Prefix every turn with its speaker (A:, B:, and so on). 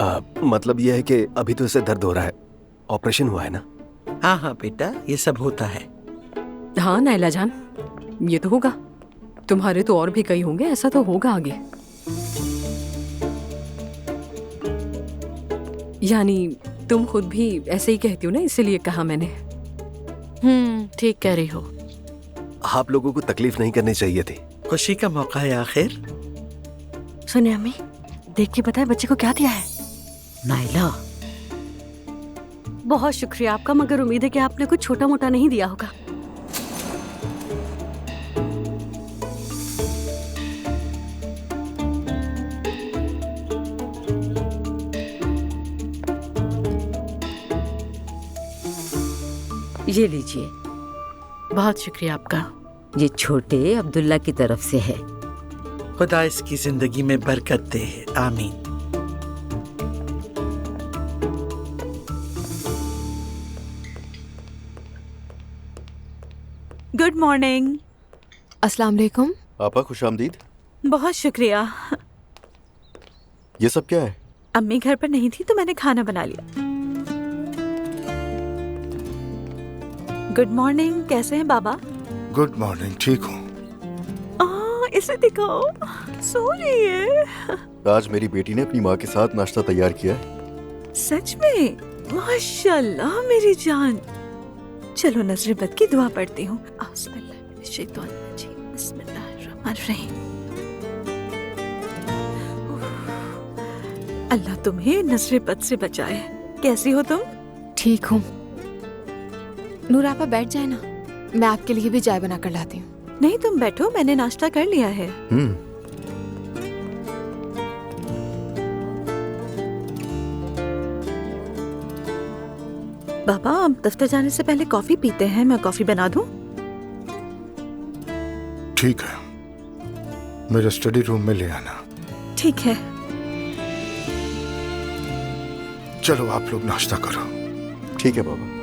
A: मतलब यह है कि अभी तो इसे दर्द हो रहा है, ऑपरेशन हुआ है ना?
B: हाँ हाँ बेटा, ये सब होता है।
C: हाँ नायला जान, ये तो होगा। तुम्हारे तो और भी कई होंगे, ऐसा तो होगा आगे। यानी तुम खुद भी ऐसे ही कहती हो ना, इसीलिए कहा मैंने।
D: ठीक कह रही हो।
A: आप लोगों को तकलीफ नहीं करनी चाहिए थी।
B: खुशी का मौका है आखिर।
D: सुनिए अम्मी, देख के बताए बच्चे को क्या दिया है।
B: नायला,
D: बहुत शुक्रिया आपका, मगर उम्मीद है कि आपने कुछ छोटा मोटा नहीं दिया होगा।
E: ये लीजिए।
D: बहुत शुक्रिया आपका।
E: ये छोटे अब्दुल्ला की तरफ से है।
B: खुदा इसकी जिंदगी में बरकत दे, आमीन।
F: Good morning.
G: अस्सलाम वालेकुम।
H: आपा खुशामदीद।
F: बहुत शुक्रिया।
H: ये सब क्या है?
F: अम्मी घर पर नहीं थी तो मैंने खाना बना लिया। गुड मॉर्निंग, कैसे हैं बाबा?
I: गुड मॉर्निंग, ठीक हूँ।
F: इसे दिखाओ, सो रही है।
H: आज मेरी बेटी ने अपनी माँ के साथ नाश्ता तैयार किया है।
F: सच में? माशाल्लाह मेरी जान। चलो नजर बद की दुआ पढ़ती हूँ। अल्लाह तुम्हें नजर बद से बचाए। कैसी हो तुम?
G: ठीक हूँ। नूर आपा बैठ जाए ना, मैं आपके लिए भी चाय बना कर लाती हूँ।
F: नहीं तुम बैठो, मैंने नाश्ता कर लिया है। बाबा अब दफ्तर जाने से पहले कॉफी पीते हैं, मैं कॉफी बना दूं?
I: ठीक है, मेरे स्टडी रूम में ले आना।
F: ठीक है।
I: चलो आप लोग नाश्ता करो।
H: ठीक है बाबा।